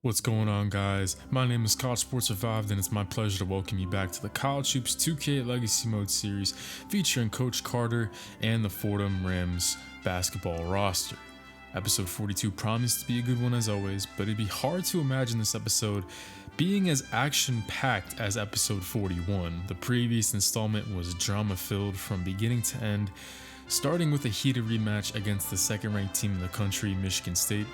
What's going on, guys? My name is College Sports Survived, and it's my pleasure to welcome you back to the College Hoops 2K Legacy Mode series featuring Coach Carter and the Fordham Rams basketball roster. Episode 42 promised to be a good one as always, but it'd be hard to imagine this episode being as action-packed as episode 41. The previous installment was drama-filled from beginning to end, starting with a heated rematch against the second-ranked team in the country, Michigan State,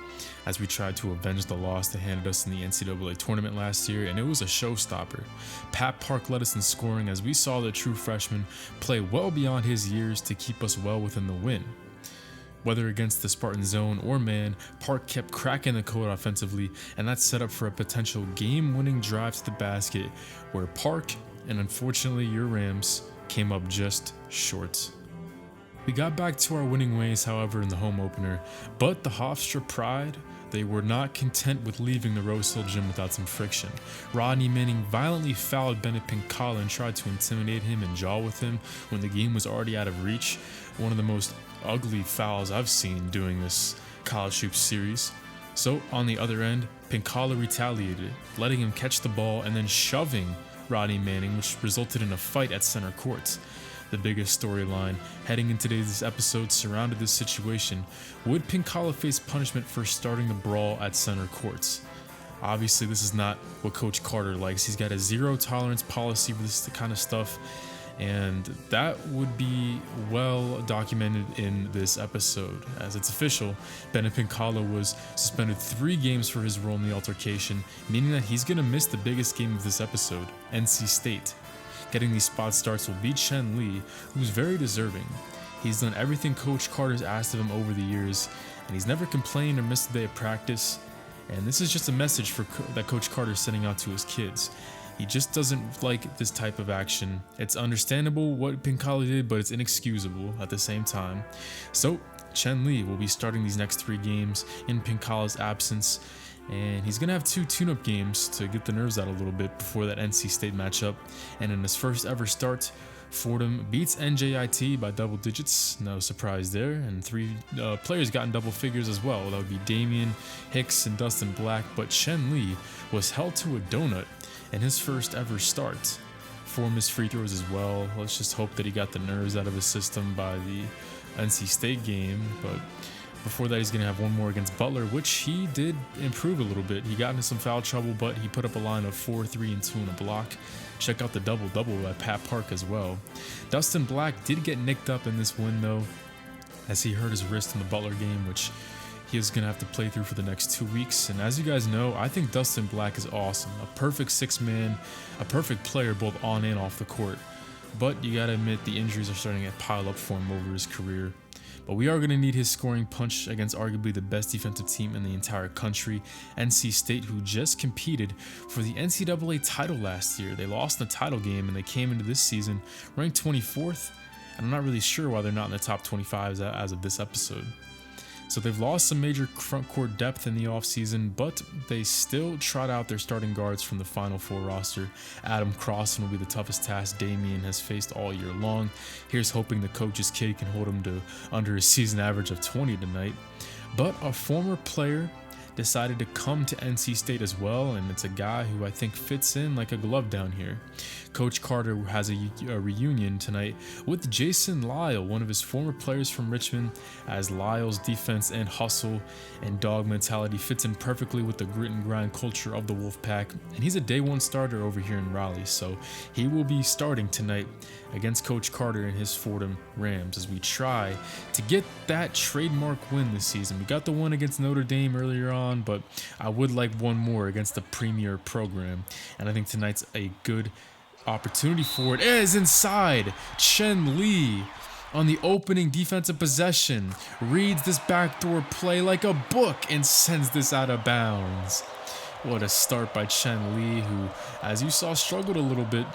as we tried to avenge the loss they handed us in the NCAA tournament last year, and it was a showstopper. Pat Park led us in scoring as we saw the true freshman play well beyond his years to keep us well within the win. Whether against the Spartan zone or man, Park kept cracking the code offensively, and that set up for a potential game-winning drive to the basket, where Park, and unfortunately your Rams, came up just short. We got back to our winning ways, however, in the home opener, but the Hofstra Pride, they were not content with leaving the Rose Hill gym without some friction. Rodney Manning violently fouled Bennett Pincala and tried to intimidate him and jaw with him when the game was already out of reach. One of the most ugly fouls I've seen doing this College Hoops series. So on the other end, Pincala retaliated, letting him catch the ball and then shoving Rodney Manning, which resulted in a fight at center court. The biggest storyline heading into today's episode surrounded this situation. Would Pincala face punishment for starting the brawl at center courts? Obviously, this is not what Coach Carter likes. He's got a zero tolerance policy for this kind of stuff, and that would be well documented in this episode. As it's official, Bennett Pincala was suspended 3 games for his role in the altercation, meaning that he's going to miss the biggest game of this episode, NC State. Getting these spot starts will be Chen Li, who's very deserving. He's done everything Coach Carter's asked of him over the years, and he's never complained or missed a day of practice. And this is just a message that Coach Carter's sending out to his kids. He just doesn't like this type of action. It's understandable what Pincala did, but it's inexcusable at the same time. So Chen Li will be starting these next 3 games in Pincala's absence, and he's going to have 2 tune-up games to get the nerves out a little bit before that NC State matchup. And in his first ever start, Fordham beats NJIT by double digits. No surprise there. And 3 players got in double figures as well. That would be Damian, Hicks, and Dustin Black. But Chen Li was held to a donut in his first ever start. 4 missed free throws as well. Let's just hope that he got the nerves out of his system by the NC State game. But before that, he's going to have 1 more against Butler, which he did improve a little bit. He got into some foul trouble, but he put up a line of 4, 3, and 2 in a block. Check out the double-double by Pat Park as well. Dustin Black did get nicked up in this win, though, as he hurt his wrist in the Butler game, which he is going to have to play through for the next 2 weeks. And as you guys know, I think Dustin Black is awesome. A perfect 6-man, a perfect player both on and off the court. But you got to admit, the injuries are starting to pile up for him over his career. But we are going to need his scoring punch against arguably the best defensive team in the entire country, NC State, who just competed for the NCAA title last year. They lost in the title game, and they came into this season ranked 24th, and I'm not really sure why they're not in the top 25 as of this episode. So they've lost some major front court depth in the offseason, but they still trot out their starting guards from the Final Four roster. Adam Crossan will be the toughest task Damian has faced all year long. Here's hoping the coach's kid can hold him to under a season average of 20 tonight. But a former player decided to come to NC State as well, and it's a guy who I think fits in like a glove down here. Coach Carter has a reunion tonight with Jason Lyle, one of his former players from Richmond, as Lyle's defense and hustle and dog mentality fits in perfectly with the grit and grind culture of the Wolfpack, and he's a day 1 starter over here in Raleigh, so he will be starting tonight against Coach Carter and his Fordham Rams as we try to get that trademark win this season. We got the one against Notre Dame earlier on, but I would like 1 more against the premier program, and I think tonight's a good opportunity for it. It is inside. Chen Li on the opening defensive possession reads this backdoor play like a book and sends this out of bounds. What a start by Chen Li, who, as you saw, struggled a little bit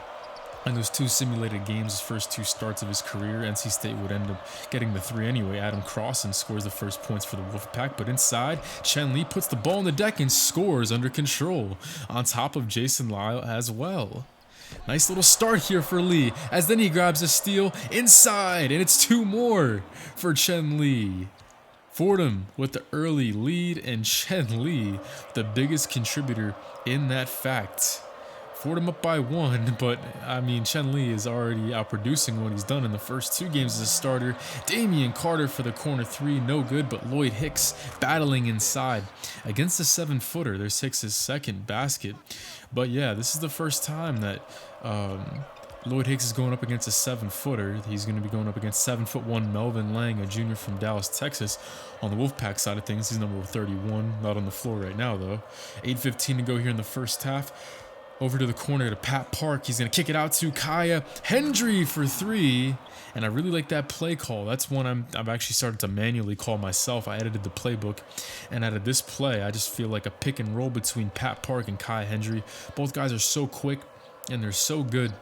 in those 2 simulated games, his first 2 starts of his career. NC State would end up getting the 3 anyway. Adam Crossan scores the first points for the Wolfpack, but inside, Chen Li puts the ball on the deck and scores under control, on top of Jason Lyle as well. Nice little start here for Li, as then he grabs a steal inside, and it's 2 more for Chen Li. Fordham with the early lead, and Chen Li, the biggest contributor in that fact. Fordham up by 1, but I mean, Chen Li is already outproducing what he's done in the first 2 games as a starter. Damian Carter for the corner 3, no good, but Lloyd Hicks battling inside against the 7-footer. There's Hicks' second basket. But yeah, this is the first time that Lloyd Hicks is going up against a 7-footer. He's going to be going up against 7'1" Melvin Lang, a junior from Dallas, Texas. On the Wolfpack side of things, he's number 31, not on the floor right now though. 8:15 to go here in the first half. Over to the corner to Pat Park. He's going to kick it out to Kaya Hendry for 3. And I really like that play call. That's one I've actually started to manually call myself. I edited the playbook. And out of this play, I just feel like a pick and roll between Pat Park and Kaya Hendry. Both guys are so quick and they're so good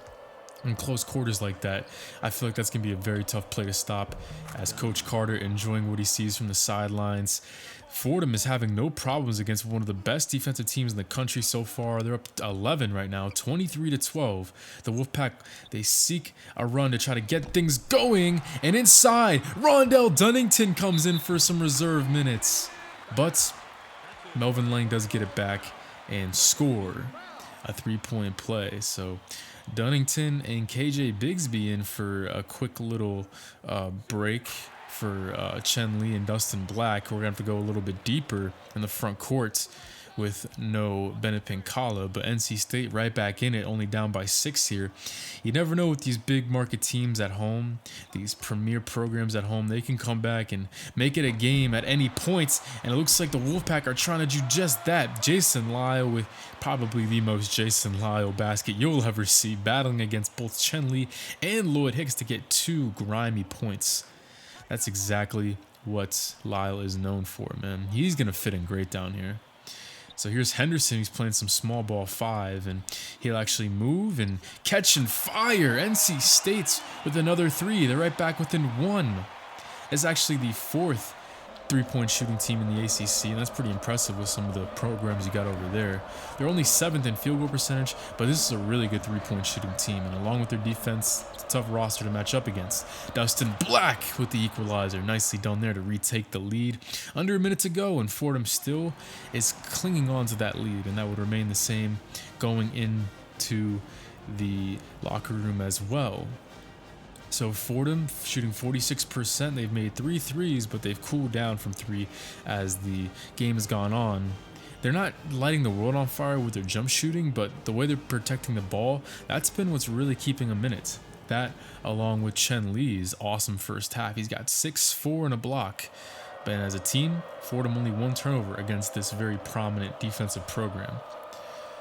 in close quarters like that. I feel like that's going to be a very tough play to stop, as Coach Carter enjoying what he sees from the sidelines. Fordham is having no problems against one of the best defensive teams in the country so far. They're up 11 right now, 23-12. The Wolfpack, they seek a run to try to get things going, and inside, Rondell Dunnington comes in for some reserve minutes. But Melvin Lang does get it back and score a 3-point play. So Dunnington and KJ Bigsby in for a quick little break for Chen Li and Dustin Black. We're going to have to go a little bit deeper in the front court with no Bennett Pincala, but NC State right back in it, only down by 6 here. You never know with these big market teams at home, these premier programs at home, they can come back and make it a game at any point, and it looks like the Wolfpack are trying to do just that. Jason Lyle with probably the most Jason Lyle basket you'll ever see, battling against both Chen Li and Lloyd Hicks to get 2 grimy points. That's exactly what Lyle is known for, man. He's going to fit in great down here. So here's Henderson. He's playing some small ball 5, and he'll actually move and catch and fire. NC State's with another 3. They're right back within 1. It's actually the 4th 3-point shooting team in the ACC, and that's pretty impressive with some of the programs you got over there. They're only 7th in field goal percentage, but this is a really good 3-point shooting team, and along with their defense, it's a tough roster to match up against. Dustin Black with the equalizer. Nicely done there to retake the lead. Under a minute to go, and Fordham still is clinging on to that lead, and that would remain the same going into the locker room as well. So Fordham shooting 46%. They've made 3 threes, but they've cooled down from 3 as the game has gone on. They're not lighting the world on fire with their jump shooting, but the way they're protecting the ball, that's been what's really keeping them in it. That, along with Chen Li's awesome first half. He's got 6, 4, and a block. But as a team, Fordham only 1 turnover against this very prominent defensive program.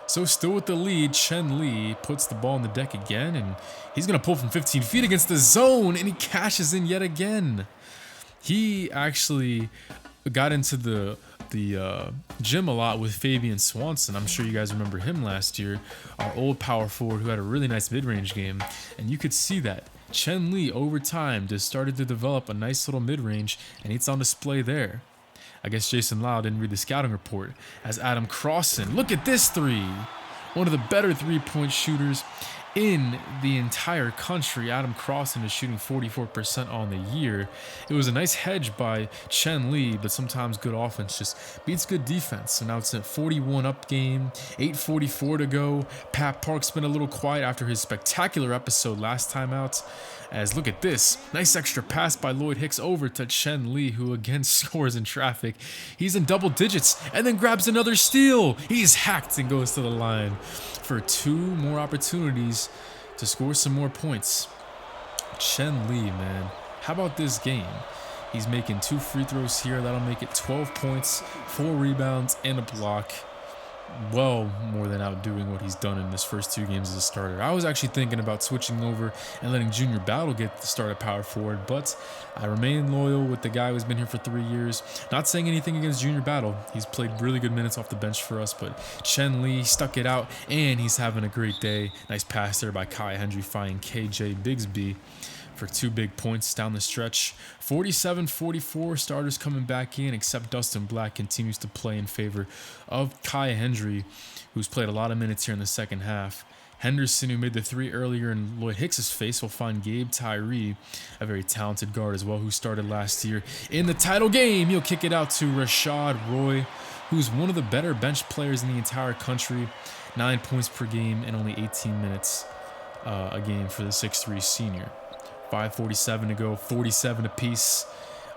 So still with the lead, Chen Li puts the ball on the deck again, and he's going to pull from 15 feet against the zone, and he cashes in yet again. He actually got into the gym a lot with Fabian Swanson. I'm sure you guys remember him last year, our old power forward who had a really nice mid-range game, and you could see that. Chen Li, over time, just started to develop a nice little mid-range, and it's on display there. I guess Jason Lyle didn't read the scouting report, as Adam Crossan, look at this 3. One of the better 3-point shooters in the entire country. Adam Crossan is shooting 44% on the year. It was a nice hedge by Chen Li, but sometimes good offense just beats good defense. So now it's a 41 up game, 8:44 to go. Pat Park's been a little quiet after his spectacular episode last time out. As look at this, nice extra pass by Lloyd Hicks over to Chen Li, who again scores in traffic. He's in double digits and then grabs another steal. He's hacked and goes to the line for 2 more opportunities to score some more points. Chen Li, man, how about this game? He's making 2 free throws here. That'll make it 12 points, 4 rebounds, and a block. Well, more than outdoing what he's done in his first 2 games as a starter. I was actually thinking about switching over and letting Junior Battle get the start at power forward, but I remain loyal with the guy who's been here for 3 years. Not saying anything against Junior Battle. He's played really good minutes off the bench for us, but Chen Li stuck it out, and he's having a great day. Nice pass there by Kai Hendry finding KJ Bigsby for 2 big points down the stretch. 47-44, starters coming back in, except Dustin Black continues to play in favor of Kai Hendry, who's played a lot of minutes here in the second half. Henderson, who made the three earlier in Lloyd Hicks's face, will find Gabe Tyree, a very talented guard as well, who started last year in the title game. He'll kick it out to Rashad Roy, who's one of the better bench players in the entire country. 9 points per game and only 18 minutes a game for the 6'3 senior. 5:47 to go, 47 apiece.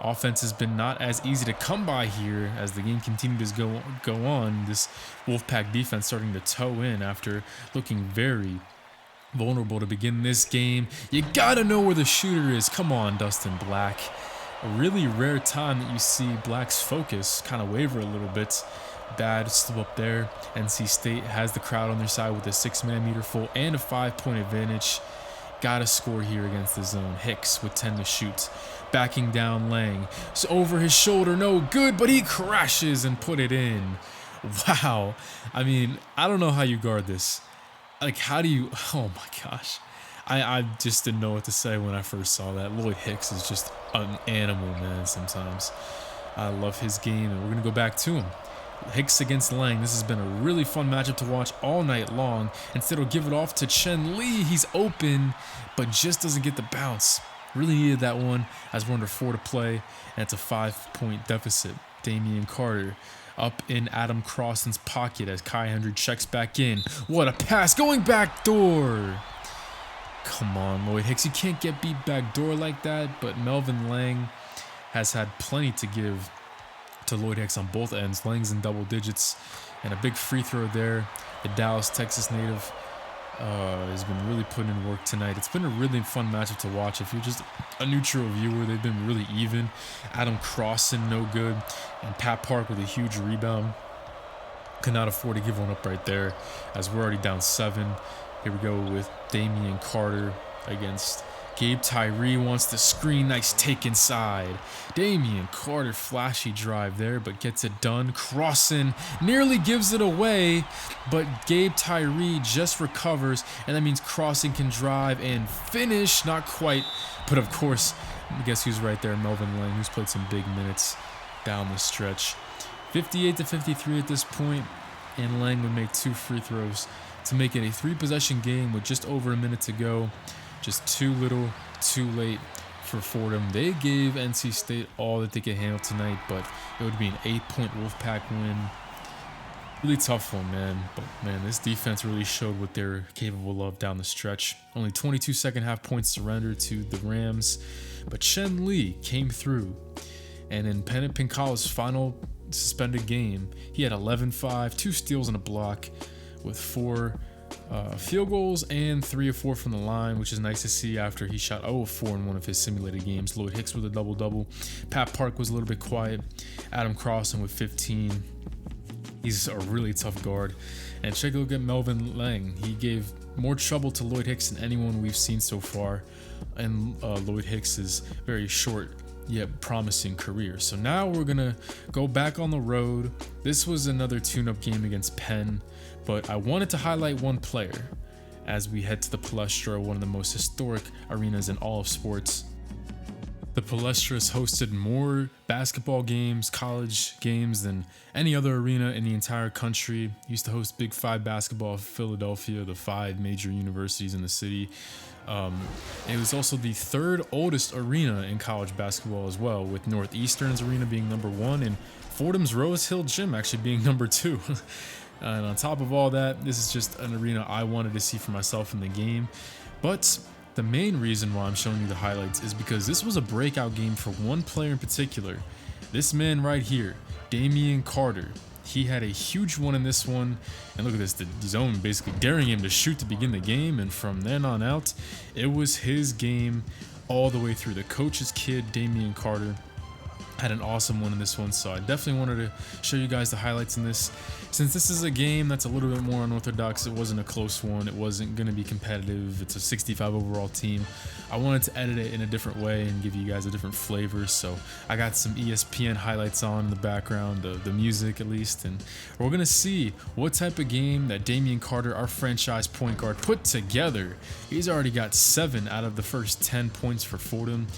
Offense has been not as easy to come by here as the game continued to go on. This Wolfpack defense starting to toe in after looking very vulnerable to begin this game. You gotta know where the shooter is. Come on, Dustin Black. A really rare time that you see Black's focus kind of waver a little bit. Bad slip up there. NC State has the crowd on their side with a 6-man meter full and a 5-point advantage. Gotta score here against the zone. Hicks with 10 to shoot. Backing down Lang. So over his shoulder, no good, but he crashes and put it in. Wow. I mean, I don't know how you guard this. Like, how do you... Oh my gosh. I just didn't know what to say when I first saw that. Lloyd Hicks is just an animal, man, sometimes. I love his game, and we're going to go back to him. Hicks against Lang. This has been a really fun matchup to watch all night long. Instead, he'll give it off to Chen Lee. He's open, but just doesn't get the bounce. Really needed that one as we're under 4 to play, and it's a 5-point deficit. Damian Carter up in Adam Crossan's pocket as Kai Hendry checks back in. What a pass, going back door. Come on, Lloyd Hicks, you can't get beat back door like that, but Melvin Lang has had plenty to give to Lloyd Hicks on both ends. Lang's in double digits, and a big free throw there. The Dallas, Texas native has been really putting in work tonight. It's been a really fun matchup to watch. If you're just a neutral viewer, they've been really even. Adam Crossan, no good, and Pat Park with a huge rebound. Could not afford to give one up right there, as we're already down 7. Here we go with Damian Carter against Gabe Tyree. Wants the screen. Nice take inside. Damian Carter, flashy drive there, but gets it done. Crossan nearly gives it away, but Gabe Tyree just recovers, and that means Crossan can drive and finish. Not quite, but of course, guess who's right there? Melvin Lang, who's played some big minutes down the stretch. 58 to 53 at this point, and Lang would make 2 free throws to make it a 3-possession game with just over a minute to go. Just too little, too late for Fordham. They gave NC State all that they could handle tonight, but it would be an 8-point Wolfpack win. Really tough one, man. But, man, this defense really showed what they're capable of down the stretch. Only 22 second-half points surrendered to the Rams, but Chen Lee came through. And in Pennant Pinkala's final suspended game, he had 11-5, 2 steals and a block, with 4 field goals and 3 of 4 from the line, which is nice to see after he shot 0 of 4 in one of his simulated games. Lloyd Hicks with a double-double. Pat Park was a little bit quiet. Adam Crossan with 15. He's a really tough guard. And check a look at Melvin Lang. He gave more trouble to Lloyd Hicks than anyone we've seen so far in Lloyd Hicks's very short yet promising career. So now we're gonna go back on the road. This was another tune-up game against Penn, but I wanted to highlight one player as we head to the Palestra, one of the most historic arenas in all of sports. The Palestra has hosted more basketball games, college games than any other arena in the entire country. It used to host Big 5 basketball for Philadelphia, the 5 major universities in the city. It was also the 3rd oldest arena in college basketball as well, with Northeastern's arena being number 1 and Fordham's Rose Hill Gym actually being number 2. And on top of all that, this is just an arena I wanted to see for myself in the game. But the main reason why I'm showing you the highlights is because this was a breakout game for one player in particular. This man right here, Damian Carter. He had a huge one in this one, and look at this, the zone basically daring him to shoot to begin the game, and from then on out, it was his game all the way through. The coach's kid, Damian Carter, had an awesome one in this one, so I definitely wanted to show you guys the highlights in this. Since this is a game that's a little bit more unorthodox, it wasn't a close one, it wasn't going to be competitive, it's a 65 overall team, I wanted to edit it in a different way and give you guys a different flavor. So I got some ESPN highlights on in the background, the music at least, and we're going to see what type of game that Damian Carter, our franchise point guard, put together. He's already got 7 out of the first 10 points for Fordham.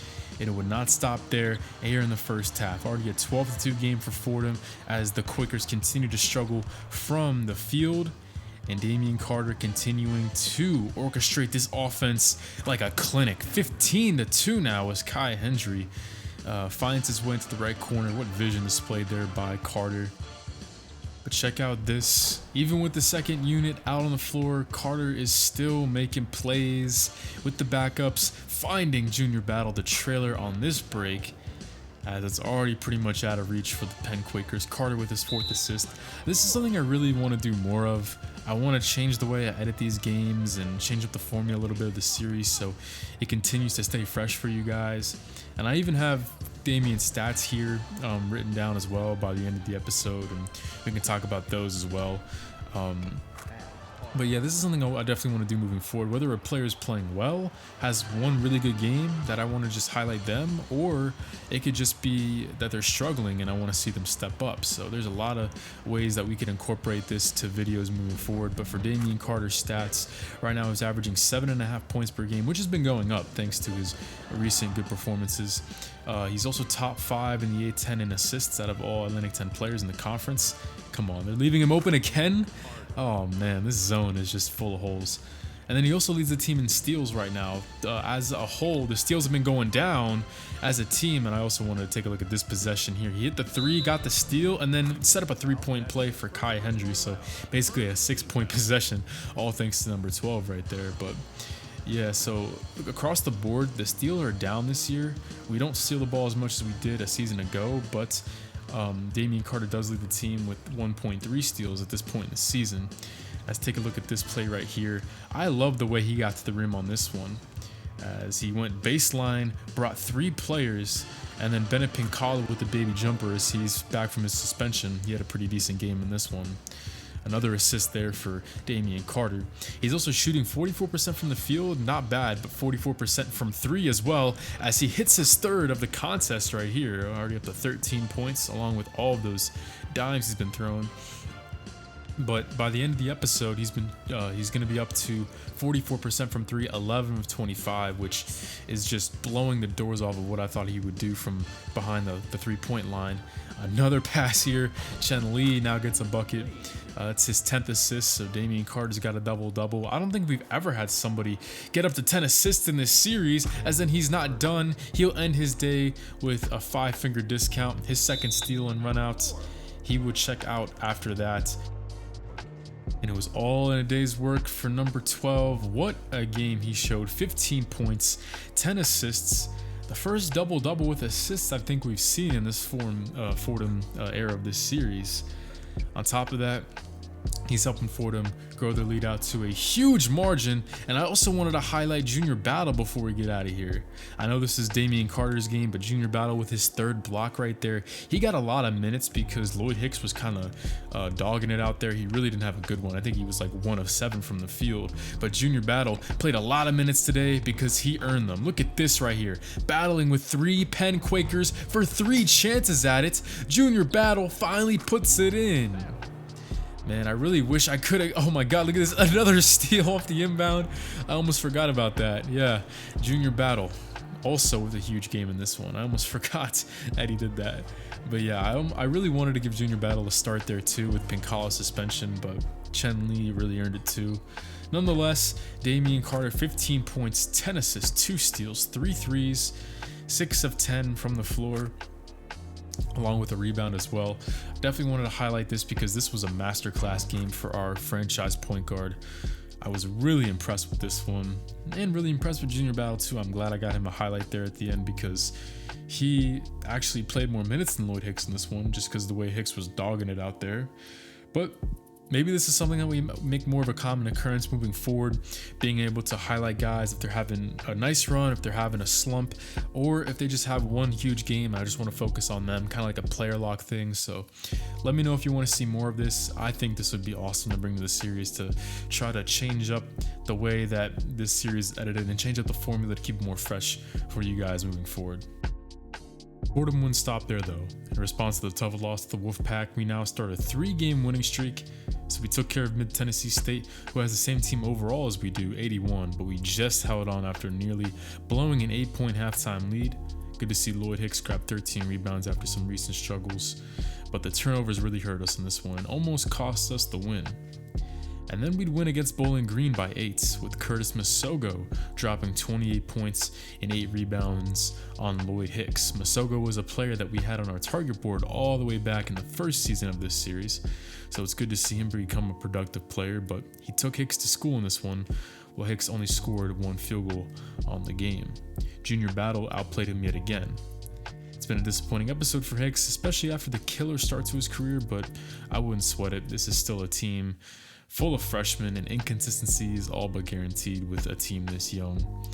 And it would not stop there here in the first half. Already a 12-2 game for Fordham as the Quakers continue to struggle from the field. And Damian Carter continuing to orchestrate this offense like a clinic. 15-2 now as Kai Hendry finds his way into the right corner. What vision displayed there by Carter. But check out this. Even with the second unit out on the floor, Carter is still making plays with the backups, finding Junior Battle, the trailer on this break, as it's already pretty much out of reach for the Penn Quakers. Carter with his 4th assist. This is something I really want to do more of. I want to change the way I edit these games and change up the formula a little bit of the series so it continues to stay fresh for you guys. And I even have Damian's stats here written down as well by the end of the episode, and we can talk about those as well. But yeah, this is something I definitely want to do moving forward. Whether a player is playing well, has one really good game that I want to just highlight them, or it could just be that they're struggling and I want to see them step up. So there's a lot of ways that we can incorporate this to videos moving forward. But for Damian Carter's stats, right now he's averaging 7.5 points per game, which has been going up thanks to his recent good performances. He's also top 5 in the A10 in assists out of all Atlantic 10 players in the conference. Come on, they're leaving him open again? Oh man, this zone is just full of holes. And then he also leads the team in steals right now. As a whole, the steals have been going down as a team, and I also wanted to take a look at this possession here. He hit the 3, got the steal, and then set up a 3-point play for Kai Hendry. So basically a 6-point possession, all thanks to number 12 right there. But yeah, so across the board, the steals are down this year. We don't steal the ball as much as we did a season ago, but Damian Carter does lead the team with 1.3 steals at this point in the season. Let's take a look at this play right here. I love the way he got to the rim on this one, as he went baseline, brought 3 players, and then Bennett Pincala with the baby jumper as he's back from his suspension. He had a pretty decent game in this one. Another assist there for Damian Carter. He's also shooting 44% from the field, not bad, but 44% from 3 as well, as he hits his 3rd of the contest right here, already up to 13 points, along with all of those dimes he's been throwing. But by the end of the episode, he's going to be up to 44% from 3, 11 of 25, which is just blowing the doors off of what I thought he would do from behind the 3-point line. Another pass here. Chen Lee now gets a bucket. That's his 10th assist, so Damian Carter's got a double-double. I don't think we've ever had somebody get up to 10 assists in this series, as then he's not done. He'll end his day with a 5-finger discount. His 2nd steal and runouts, he would check out after that. And it was all in a day's work for number 12. What a game he showed. 15 points, 10 assists. The first double-double with assists I think we've seen in this Fordham era of this series. On top of that, he's helping Fordham grow their lead out to a huge margin. And I also wanted to highlight Junior Battle before we get out of here. I know this is Damian Carter's game, but Junior Battle with his 3rd block right there, he got a lot of minutes because Lloyd Hicks was kind of dogging it out there. He really didn't have a good one. I think he was like 1 of 7 from the field. But Junior Battle played a lot of minutes today because he earned them. Look at this right here. Battling with 3 Penn Quakers for 3 chances at it. Junior Battle finally puts it in. Man, I really wish I could have. Oh my god, look at this. Another steal off the inbound. I almost forgot about that. Yeah, Junior Battle also with a huge game in this one. I almost forgot that he did that. But yeah, I really wanted to give Junior Battle a start there too with Pincala's suspension, but Chen Lee really earned it too. Nonetheless, Damian Carter, 15 points, 10 assists, 2 steals, 3 threes, 6 of 10 from the floor, along with a rebound as well. Definitely wanted to highlight this because this was a masterclass game for our franchise point guard. I was really impressed with this one, and really impressed with Junior Battle too. I'm glad I got him a highlight there at the end because he actually played more minutes than Lloyd Hicks in this one, just because of the way Hicks was dogging it out there. But maybe this is something that we make more of a common occurrence moving forward, being able to highlight guys if they're having a nice run, if they're having a slump, or if they just have one huge game and I just want to focus on them, kind of like a player lock thing. So let me know if you want to see more of this. I think this would be awesome to bring to the series, to try to change up the way that this series is edited and change up the formula to keep it more fresh for you guys moving forward. Fordham wouldn't stop there though. In response to the tough loss to the Wolfpack, we now start a 3-game winning streak. So we took care of Mid-Tennessee State, who has the same team overall as we do, 81, but we just held on after nearly blowing an 8-point halftime lead. Good to see Lloyd Hicks grab 13 rebounds after some recent struggles, but the turnovers really hurt us in this one and almost cost us the win. And then we'd win against Bowling Green by 8, with Curtis Masogo dropping 28 points and 8 rebounds on Lloyd Hicks. Masogo was a player that we had on our target board all the way back in the first season of this series, so it's good to see him become a productive player, but he took Hicks to school in this one, while Hicks only scored 1 field goal on the game. Junior Battle outplayed him yet again. It's been a disappointing episode for Hicks, especially after the killer start to his career, but I wouldn't sweat it. This is still a team full of freshmen, and inconsistencies all but guaranteed with a team this young.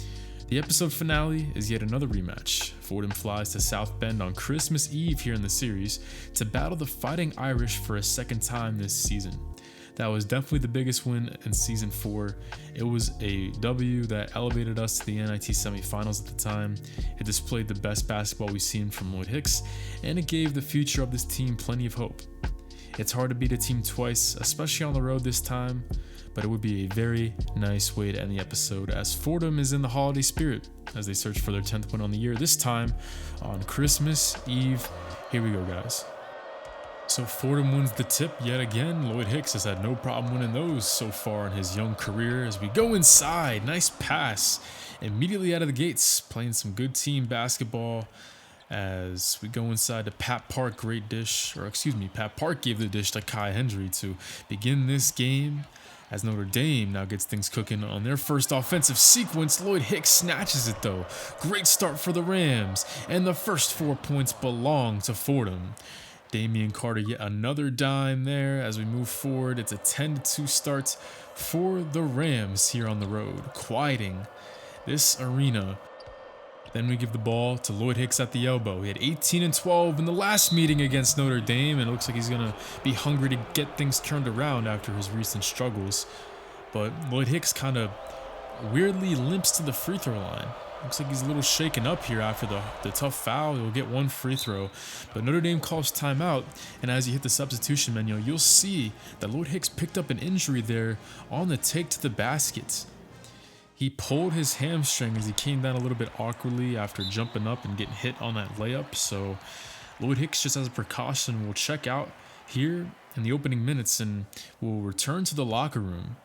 The episode finale is yet another rematch. Fordham flies to South Bend on Christmas Eve here in the series to battle the Fighting Irish for a second time this season. That was definitely the biggest win in season 4. It was a W that elevated us to the NIT semifinals at the time. It displayed the best basketball we've seen from Lloyd Hicks, and it gave the future of this team plenty of hope. It's hard to beat a team twice, especially on the road this time, but it would be a very nice way to end the episode, as Fordham is in the holiday spirit as they search for their 10th win on the year, this time on Christmas Eve. Here we go, guys. So Fordham wins the tip yet again. Lloyd Hicks has had no problem winning those so far in his young career. As we go inside, nice pass immediately out of the gates, playing some good team basketball. As we go inside to Pat Park, Pat Park gave the dish to Kai Hendry to begin this game. As Notre Dame now gets things cooking on their first offensive sequence, Lloyd Hicks snatches it though. Great start for the Rams, and the first 4 points belong to Fordham. Damian Carter yet another dime there as we move forward. It's a 10-2 start for the Rams here on the road, quieting this arena. Then we give the ball to Lloyd Hicks at the elbow. He had 18 and 12 in the last meeting against Notre Dame, and it looks like he's going to be hungry to get things turned around after his recent struggles. But Lloyd Hicks kind of weirdly limps to the free throw line. Looks like he's a little shaken up here after the tough foul. He'll get 1 free throw, but Notre Dame calls timeout, and as you hit the substitution menu, you'll see that Lloyd Hicks picked up an injury there on the take to the basket. He pulled his hamstring as he came down a little bit awkwardly after jumping up and getting hit on that layup. So Lloyd Hicks, just as a precaution, will check out here in the opening minutes and will return to the locker room.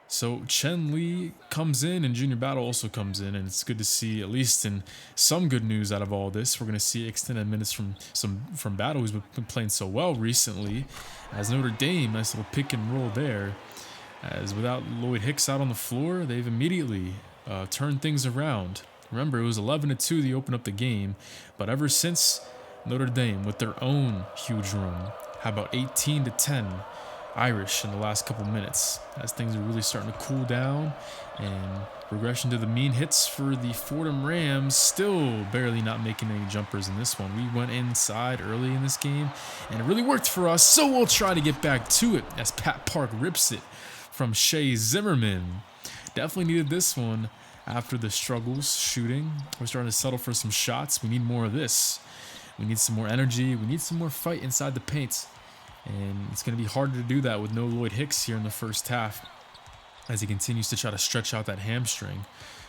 So Chen Lee comes in and Junior Battle also comes in, and it's good to see, at least in some good news out of all this. We're going to see extended minutes from Battle, who's been playing so well recently. As Notre Dame, nice little pick and roll there. As without Lloyd Hicks out on the floor, they've immediately turned things around. Remember, it was 11-2 to open up the game, but ever since, Notre Dame with their own huge run. How about 18-10 Irish in the last couple minutes, as things are really starting to cool down, and regression to the mean hits for the Fordham Rams, still barely not making any jumpers in this one. We went inside early in this game, and it really worked for us, so we'll try to get back to it as Pat Park rips it from Shea Zimmerman. Definitely needed this one after the struggles shooting. We're starting to settle for some shots. We need more of this. We need some more energy. We need some more fight inside the paint. And it's going to be harder to do that with no Lloyd Hicks here in the first half as he continues to try to stretch out that hamstring.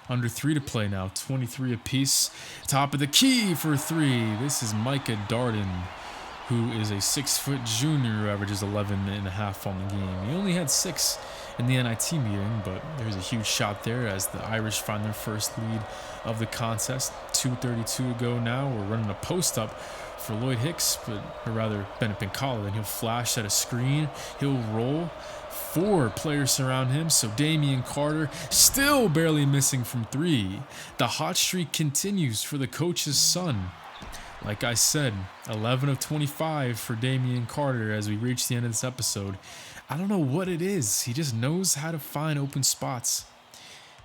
Under 3 to play now, 23 apiece. Top of the key for 3. This is Micah Darden, who is a 6-foot junior who averages 11.5 on the game. He only had 6 in the NIT meeting, but there's a huge shot there as the Irish find their first lead of the contest. 2:32 to go now. We're running a post up for Lloyd Hicks, or rather Bennett Pincala, and he'll flash at a screen. He'll roll. 4 players surround him, so Damian Carter still barely missing from 3. The hot streak continues for the coach's son. Like I said, 11 of 25 for Damian Carter as we reach the end of this episode. I don't know what it is. He just knows how to find open spots.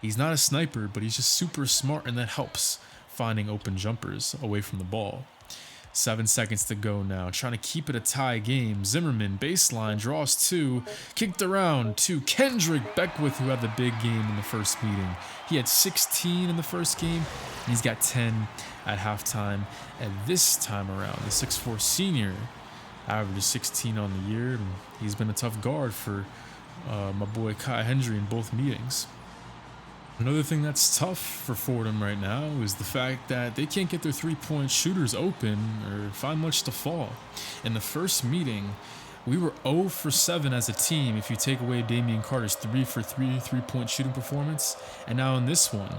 He's not a sniper, but he's just super smart, and that helps finding open jumpers away from the ball. 7 seconds to go now, trying to keep it a tie game. Zimmerman, baseline, draws 2, kicked around to Kendrick Beckwith, who had the big game in the first meeting. He had 16 in the first game, and he's got 10 at halftime. And this time around, the 6'4 senior averages 16 on the year, and he's been a tough guard for my boy Kai Hendry in both meetings. Another thing that's tough for Fordham right now is the fact that they can't get their 3-point shooters open or find much to fall. In the first meeting, we were 0 for 7 as a team if you take away Damian Carter's 3 for 3 3-point shooting performance. And now in this one,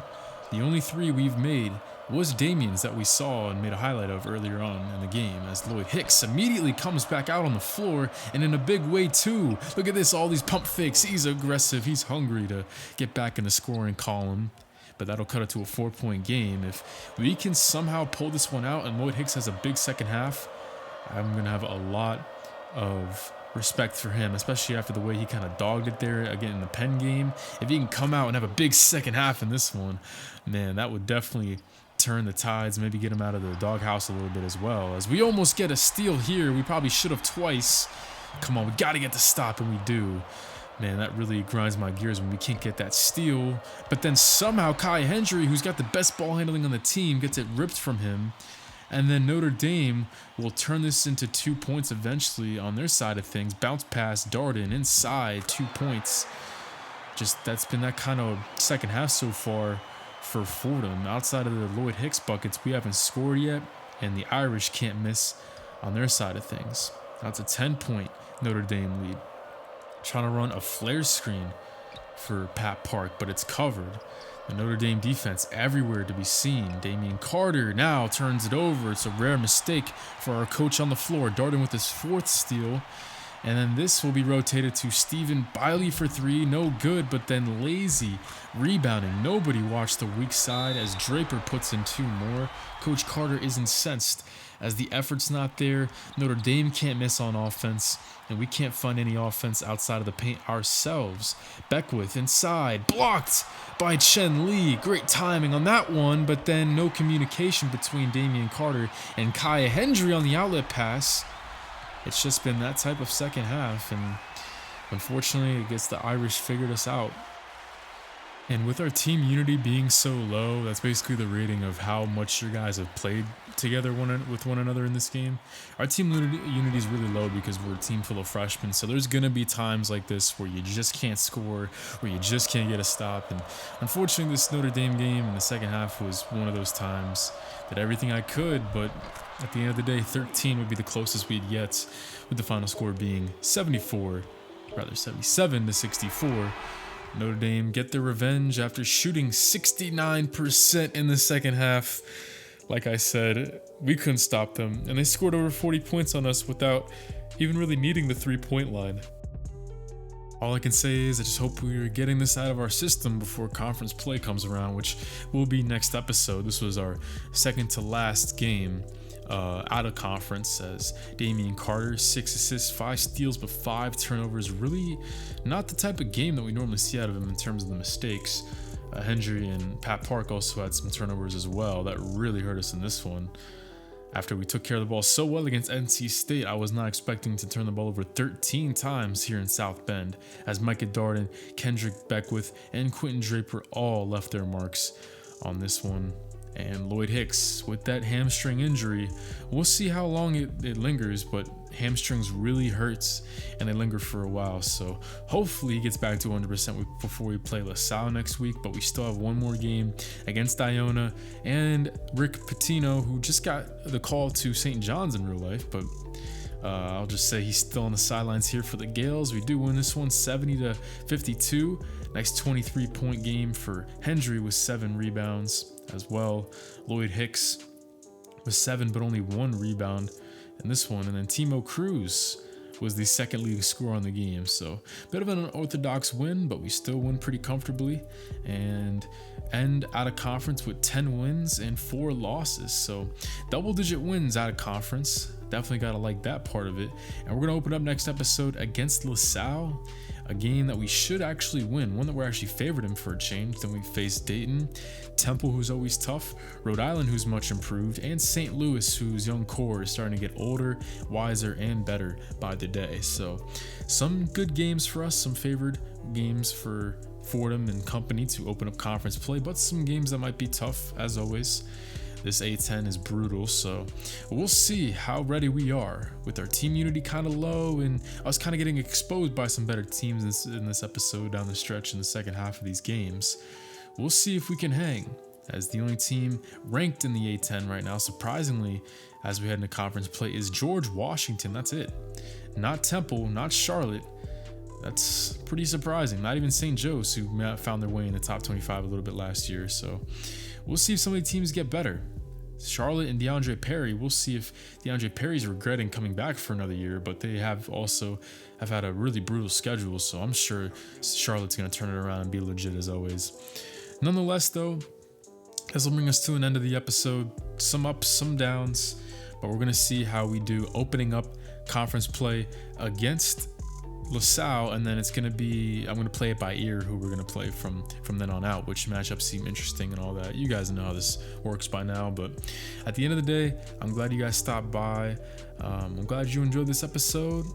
the only 3 we've made was Damian's that we saw and made a highlight of earlier on in the game, as Lloyd Hicks immediately comes back out on the floor, and in a big way too. Look at this, all these pump fakes. He's aggressive, he's hungry to get back in the scoring column. But that'll cut it to a 4-point game. If we can somehow pull this one out and Lloyd Hicks has a big second half, I'm going to have a lot of respect for him, especially after the way he kind of dogged it there again in the Penn game. If he can come out and have a big second half in this one, man, that would definitely turn the tides, maybe get him out of the doghouse a little bit as well. As we almost get a steal here, we probably should have twice. Come on, we got to get the stop, and we do. Man, that really grinds my gears when we can't get that steal. But then somehow Kai Hendry, who's got the best ball handling on the team, gets it ripped from him. And then Notre Dame will turn this into 2 points eventually on their side of things. Bounce pass, Darden inside, 2 points. Just that's been that kind of second half so far for Fordham. Outside of the Lloyd Hicks buckets, we haven't scored yet, and the Irish can't miss on their side of things. That's a 10-point Notre Dame lead. Trying to run a flare screen for Pat Park, but it's covered. The Notre Dame defense everywhere to be seen. Damian Carter now turns it over. It's a rare mistake for our coach on the floor. Darden with his 4th steal. And then this will be rotated to Stephen Biley for 3. No good, but then lazy rebounding. Nobody watched the weak side as Draper puts in 2 more. Coach Carter is incensed as the effort's not there. Notre Dame can't miss on offense, and we can't find any offense outside of the paint ourselves. Beckwith inside, blocked by Chen Lee. Great timing on that one, but then no communication between Damian Carter and Kai Hendry on the outlet pass. It's just been that type of second half, and unfortunately, I guess the Irish figured us out. And with our team unity being so low, that's basically the rating of how much your guys have played together with one another in this game. Our team unity is really low because we're a team full of freshmen, so there's going to be times like this where you just can't score, where you just can't get a stop. And unfortunately, this Notre Dame game in the second half was one of those times that everything I could, but at the end of the day, 13 would be the closest we'd get, with the final score being 77 to 64. Notre Dame get their revenge after shooting 69% in the second half. Like I said, we couldn't stop them, and they scored over 40 points on us without even really needing the 3-point line. All I can say is I just hope we're getting this out of our system before conference play comes around, which will be next episode. This was our second to last game out of conference, as Damian Carter, 6 assists, 5 steals, but 5 turnovers. Really not the type of game that we normally see out of him in terms of the mistakes. Hendry and Pat Park also had some turnovers as well. That really hurt us in this one. After we took care of the ball so well against NC State, I was not expecting to turn the ball over 13 times here in South Bend, as Micah Darden, Kendrick Beckwith, and Quentin Draper all left their marks on this one. And Lloyd Hicks with that hamstring injury, we'll see how long it lingers, but hamstrings really hurts and they linger for a while, so hopefully he gets back to 100% before we play LaSalle next week. But we still have one more game against Iona and Rick Pitino, who just got the call to St. John's in real life, but I'll just say he's still on the sidelines here for the Gales. We do win this one 70 to 52. Nice 23-point game for Hendry with 7 rebounds as well. Lloyd Hicks with 7 but only 1 rebound in this one. And then Timo Cruz was the second leading scorer on the game. So a bit of an unorthodox win, but we still win pretty comfortably and end out of conference with 10 wins and 4 losses. So double-digit wins out of conference. Definitely got to like that part of it. And we're going to open up next episode against LaSalle, a game that we should actually win, one that we're actually favored in for a change. Then we face Dayton, Temple, who's always tough, Rhode Island, who's much improved, and St. Louis, whose young core is starting to get older, wiser, and better by the day. So some good games for us, some favored games for Fordham and company to open up conference play, but some games that might be tough as always. This A10 is brutal, so we'll see how ready we are with our team unity kind of low and us kind of getting exposed by some better teams in this episode down the stretch in the second half of these games. We'll see if we can hang as the only team ranked in the A10 right now, surprisingly, as we head into conference play, is George Washington. That's it. not Temple, not Charlotte. That's pretty surprising. Not even St. Joe's, who found their way in the top 25 a little bit last year. So we'll see if some of the teams get better. Charlotte and DeAndre Perry, we'll see if DeAndre Perry's regretting coming back for another year, but they have had a really brutal schedule, so I'm sure Charlotte's going to turn it around and be legit as always. Nonetheless, though, this will bring us to an end of the episode. Some ups, some downs, but we're going to see how we do opening up conference play against LaSalle, and then I'm going to play it by ear who we're going to play from then on out, which matchups seem interesting and all that. You guys know how this works by now, but at the end of the day, I'm glad you guys stopped by. I'm glad you enjoyed this episode,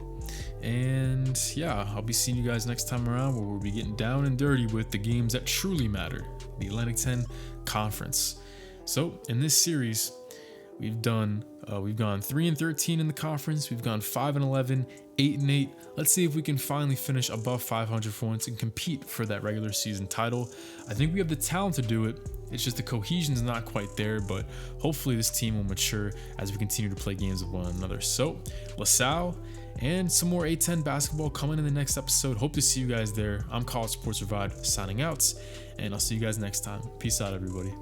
and yeah, I'll be seeing you guys next time around, where we'll be getting down and dirty with the games that truly matter, the Atlantic 10 Conference. So in this series, we've gone 3-13 in the conference. We've gone 5-11, 8-8. Let's see if we can finally finish above 500 for once and compete for that regular season title. I think we have the talent to do it. It's just the cohesion's not quite there, but hopefully this team will mature as we continue to play games with one another. So LaSalle and some more A10 basketball coming in the next episode. Hope to see you guys there. I'm College Sports Revive signing out, and I'll see you guys next time. Peace out, everybody.